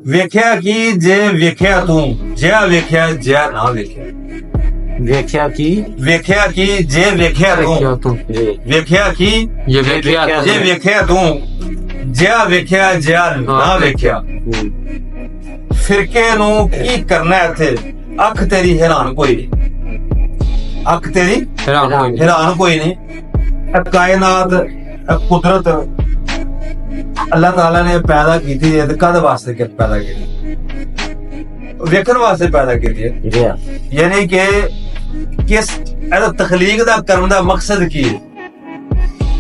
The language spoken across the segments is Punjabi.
ਵੇਖਿਆ ਕੀ ਜੇ ਵੇਖਿਆ ਤੂੰ, ਜਿਆ ਵੇਖਿਆ ਜਿਆ ਨਾ ਵੇਖਿਆ। ਵੇਖਿਆ ਕੀ ਵੇਖਿਆ ਕੀ ਜੇ ਵੇਖਿਆ ਤੂੰ, ਜੀ ਵੇਖਿਆ ਕੀ ये देखिए ਜੇ ਵੇਖਿਆ ਤੂੰ, ਜਿਆ ਵੇਖਿਆ ਜਿਆ ਨਾ ਵੇਖਿਆ। ਫਿਰਕੇ ਨੂੰ ਕੀ ਕਰਨਾ ਇੱਥੇ, ਅੱਖ ਤੇਰੀ ਹੈਰਾਨ ਕੋਈ ਨਹੀਂ, ਅੱਖ ਤੇਰੀ ਹੈਰਾਨ ਕੋਈ ਨਹੀਂ। ਇਹ ਕਾਇਨਾਤ, ਇਹ ਕੁਦਰਤ ਅੱਲਾਹ ਤਾਲਾ ਨੇ ਪੈਦਾ ਕੀਤੀ ਹੈ ਤੇ ਕਦ ਵਾਸਤੇ ਕਿ ਪੈਦਾ ਕੀਤੀ, ਵੇਖਣ ਵਾਸਤੇ ਪੈਦਾ ਕੀਤੀ ਹੈ। ਜੀ ਯਾਨੀ ਕਿ ਕਿਸ ਇਹਦਾ ਤਖਲੀਕ ਦਾ ਕਰਨ ਦਾ ਮਕਸਦ ਕੀ ਹੈ।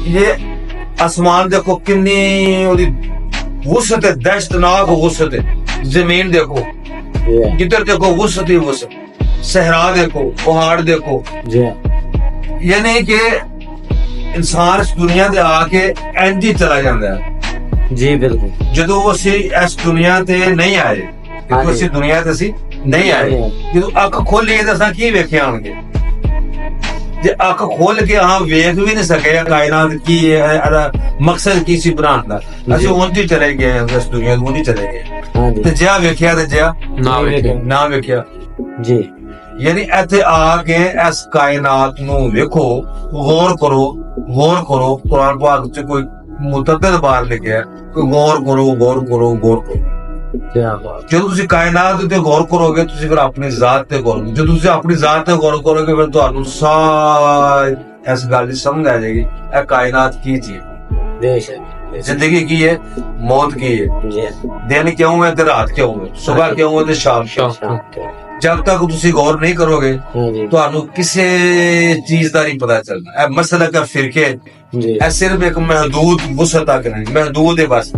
ਇਹ ਆਸਮਾਨ ਦੇਖੋ ਕਿੰਨੀ ਉਹਦੀ ਵੁਸਅਤ ਹੈ, ਦਹਿਸ਼ਤਨਾਕ ਵੁਸਅਤ ਹੈ। ਜ਼ਮੀਨ ਦੇਖੋ, ਜਿੱਧਰ ਦੇਖੋ ਵੁਸਅਤ ਹੀ ਵੁਸਅਤ। सहरा देखो, पहाड़ देखो। यानी कि इंसान इस दुनिया दे आके इंज ही चला जाता है। जी बिल्कुल। ਜਦੋਂ ਅਸੀਂ ਇਸ ਦੁਨੀਆ ਤੇ ਨਹੀਂ ਆਏ, ਜਦੋਂ ਅਸੀਂ ਦੁਨੀਆ ਤੇ ਅਸੀਂ ਨਹੀਂ ਆਏ, ਜਦੋਂ ਅੱਖ ਖੋਲੀਏ ਤਾਂ ਅਸਾਂ ਕੀ ਵੇਖਿਆ ਹੋਣਗੇ। ਜੇ ਅੱਖ ਖੋਲ ਕੇ ਹਾਂ ਵੇਖ ਵੀ ਨਹੀਂ ਸਕੇ ਕਾਇਨਾਤ ਕੀ ਹੈ, ਇਹਦਾ ਮਕਸਦ ਕੀ ਸੀ ਬਣਾਉਣ ਦਾ, ਅਸੀਂ ਉਂਝ ਹੀ ਚਲੇ ਗਏ ਇਸ ਦੁਨੀਆ ਤੋਂ, ਉਂਝ ਹੀ ਚਲੇ ਗਏ। ਤੇ ਜਿਆ ਵੇਖਿਆ ਤੇ ਜਿਆ ਨਾ ਵੇਖਿਆ ਜੀ। ਯਾਨੀ ਇੱਥੇ ਆ ਕੇ ਇਸ ਕਾਇਨਾਤ ਨੂੰ ਵੇਖੋ, ਗੌਰ ਕਰੋ, ਗੌਰ ਕਰੋ। ਕੁਰਾਨ ਪਾਕ ਚ ਕੋਈ ਮੁਤਅੱਦਦ ਬਾਰ ਲਿਖਿਆ, ਗੌਰ ਕਰੋ, ਗੌਰ ਕਰੋ, ਗੌਰ ਕਰੋ। ਜਦੋਂ ਤੁਸੀਂ ਕਾਇਨਾਤ ਤੇ ਗੌਰ ਕਰੋਗੇ, ਤੁਸੀਂ ਫਿਰ ਆਪਣੀ ਜ਼ਾਤ ਤੇ ਗੌਰ ਕਰੋਗੇ। ਜਦੋਂ ਤੁਸੀਂ ਆਪਣੀ ਜ਼ਾਤ ਤੇ ਗੌਰ ਕਰੋਗੇ, ਫਿਰ ਤੁਹਾਨੂੰ ਸਾਰੀ ਇਸ ਗੱਲ ਦੀ ਸਮਝ ਆ ਜਾਏਗੀ ਇਹ ਕਾਇਨਾਤ ਕੀ ਚੀਜ਼, ਜ਼ਿੰਦਗੀ ਕੀ ਹੈ, ਮੌਤ ਕੀ ਹੈ, ਦਿਨ ਕਿਉਂ ਹੈ ਤੇ ਰਾਤ ਕਿਉਂ ਹੈ, ਸਵੇਰ ਕਿਉਂ ਹੈ ਤੇ ਸ਼ਾਮ ਕਿਉਂ। ਜਦ ਤੱਕ ਤੁਸੀਂ ਗੌਰ ਨਹੀਂ ਕਰੋਗੇ ਤੁਹਾਨੂੰ ਕਿਸੇ ਚੀਜ਼ ਦਾ ਨਹੀਂ ਪਤਾ ਚੱਲਣਾ। ਇਹ ਮਸਲਾ ਦਾ ਫਿਰਕੇ ਇਹ ਸਿਰਫ ਇੱਕ ਮਹਦੂਦ ਵਸਤ ਤੱਕ ਨਹੀਂ, ਮਹਦੂਦ ਹੈ ਬਸ।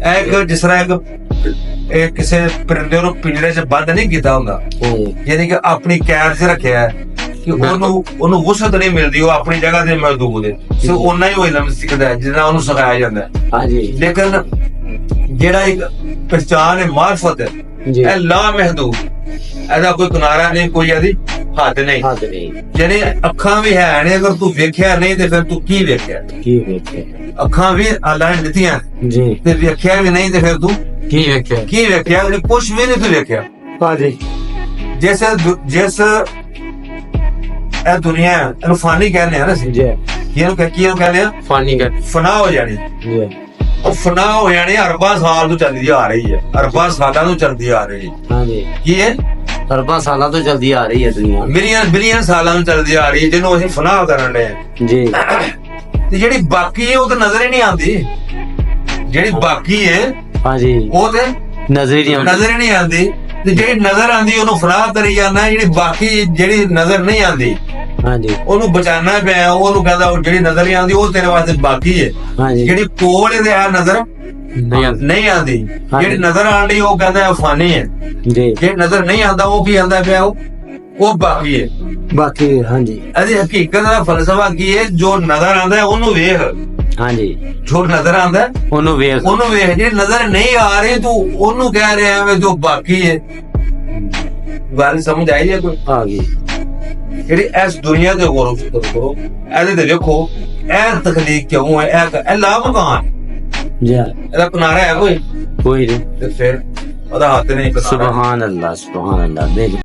ਇੱਕ ਜਿਸ ਤਰ੍ਹਾਂ ਇੱਕ ਕਿਸੇ ਪਰਿੰਦੇ ਨੂੰ ਪਿੰਜਰੇ 'ਚ ਬੰਦ ਨਹੀਂ ਕੀਤਾ ਹੁੰਦਾ, ਯਾਨੀ ਕਿ ਆਪਣੀ ਕੈਦ 'ਚ ਰੱਖਿਆ ਹੈ ਕਿ ਉਹਨੂੰ ਵਸਤ ਨਹੀਂ ਮਿਲਦੀ, ਉਹ ਆਪਣੀ ਜਗ੍ਹਾ ਤੇ ਮਹਦੂਦ ਹੈ। ਸਿਰਫ ਓਨਾ ਹੀ ਉਹ ਇਲਮ ਸਿੱਖਦਾ ਹੈ ਜਿੰਨਾ ਉਹਨੂੰ ਸਿਖਾਇਆ ਜਾਂਦਾ ਹੈ। ਲੇਕਿਨ ਜਿਹੜਾ ਇੱਕ ਪਛਾਣ ਹੈ, ਮਾਰਫਤ ਹੈ, ਇਹ ਲਾ ਮਹਦੂਦ, ਇਹਦਾ ਕੋਈ ਕਿਨਾਰਾ ਨਹੀਂ, ਕੋਈ ਇਹਦੀ ਹੱਦ ਨਹੀਂ। ਜਿਹੜੇ ਅੱਖਾਂ ਵੀ ਹੈ ਨੇ, ਅਗਰ ਤੂੰ ਵੇਖਿਆ ਨਹੀਂ ਤੇ ਫਿਰ ਤੂੰ ਕੀ ਵੇਖਿਆ। ਅੱਖਾਂ ਵੀ ਅੱਲਾਹ ਨੇ ਦਿੱਤੀਆਂ ਤੇ ਵੇਖਿਆ ਵੀ ਨਹੀਂ ਤੇ ਫਿਰ ਤੂੰ ਕੀ ਵੇਖਿਆ, ਕੁਛ ਵੀ ਨਹੀਂ ਤੂੰ ਵੇਖਿਆ। ਜਿਸ ਇਹ ਦੁਨੀਆ ਇਹਨੂੰ ਫਾਨੀ ਕਹਿੰਦੇ ਆ ਨਾ ਅਸੀਂ, ਇਹਨੂੰ ਕਹਿੰਦੇ ਆ ਫਨਾ ਹੋ ਜਾਣੀ। ਉਹ ਫਨਾ ਹੋ ਜਾਣੀ ਅਰਬਾਂ ਸਾਲ ਤੋਂ ਚੱਲਦੀ ਆ ਰਹੀ ਹੈ, ਅਰਬਾਂ ਸਾਲਾਂ ਤੋਂ ਚੱਲਦੀ ਆ ਰਹੀ ਹੈ। ਕੀ ਹੈ? ਅਰਬਾਂ ਸਾਲਾਂ ਤੋਂ ਚੱਲਦੀ ਆ ਰਹੀ ਹੈ ਦੁਨੀਆ, ਬਿਲੀਅਨ ਸਾਲਾਂ ਤੋਂ ਚੱਲਦੀ ਆ ਰਹੀ ਹੈ, ਜਿਹਨੂੰ ਅਸੀਂ ਫਨਾ ਕਰਨ ਦੇ ਜੀ। ਤੇ ਜਿਹੜੀ ਬਾਕੀ ਹੈ ਉਹ ਤਾਂ ਨਜ਼ਰ ਹੀ ਨਹੀਂ ਆਉਂਦੀ। ਜਿਹੜੀ ਬਾਕੀ ਹੈ ਉਹ ਤੇ ਨਜ਼ਰ ਹੀ ਨਹੀਂ ਆਉਂਦੀ। ਤੇ ਜਿਹੜੀ ਨਜ਼ਰ ਆਉਂਦੀ ਉਹਨੂੰ ਫਨਾ ਕਰੀ ਜਾਂਦਾ, ਜਿਹੜੀ ਬਾਕੀ ਜਿਹੜੀ ਨਜ਼ਰ ਨਹੀਂ ਆਉਂਦੀ ਉਹਨੂੰ ਬਚਾਉਣਾ ਪਿਆ। ਉਹਨੂੰ ਕਹਿੰਦਾ ਜਿਹੜੀ ਨਜ਼ਰ ਨਹੀਂ ਆਉਂਦੀ ਉਹ ਤੇਰੇ ਵਾਸਤੇ ਬਾਕੀ ਹੈ। ਜਿਹੜੀ ਕੋਲ ਇਹਦੇ ਆ ਨਜ਼ਰ ਨਹੀਂ ਆਉਂਦੀ, ਜਿਹੜੀ ਨਜ਼ਰ ਆਉਂਦੀ ਉਹ ਕਹਿੰਦਾ ਫਾਨੀ ਹੈ। ਜਿਹੜੀ ਨਜ਼ਰ ਨਹੀਂ ਆਉਂਦਾ ਉਹ ਕੀ ਆਉਂਦਾ ਪਿਆ, ਉਹ ਬਾਕੀ ਹੈ। ਇਹਦੀ ਹਕੀਕਤ ਦਾ ਫਲਸਫਾ ਕੀ ਹੈ? ਜੋ ਨਜ਼ਰ ਆਉਂਦਾ ਉਹਨੂੰ ਵੇਖ, ਜੋ ਨਜ਼ਰ ਆਉਂਦਾ ਉਹਨੂੰ ਵੇਖ। ਜਿਹੜੀ ਨਜ਼ਰ ਨਹੀਂ ਆ ਰਹੀ ਤੂੰ ਉਹਨੂੰ ਕਹਿ ਰਿਹਾ ਹੈ ਜੋ ਬਾਕੀ ਹੈ। ਗੱਲ ਸਮਝ ਆਈ ਹੈ ਕੋਈ? ਆ ਗਈ। ਜਿਹੜੀ ਇਸ ਦੁਨੀਆ ਤੇ ਗੌਰ ਕਰੋ, ਇਹਦੇ ਤੇ ਵੇਖੋ ਇਹ ਤਖਲੀਕ ਕਿਉਂ ਹੈ, ਇਹ ਲਾਮਕਾਨ ਇਹਦਾ ਕਿਨਾਰਾ ਹੈ ਕੋਈ ਨਹੀਂ, ਤੇ ਫਿਰ ਉਹਦਾ ਹੱਥ ਨਹੀਂ। ਸੁਭਾਨ ਅੱਲਾਹ, ਸੁਭਾਨ ਅੱਲਾਹ।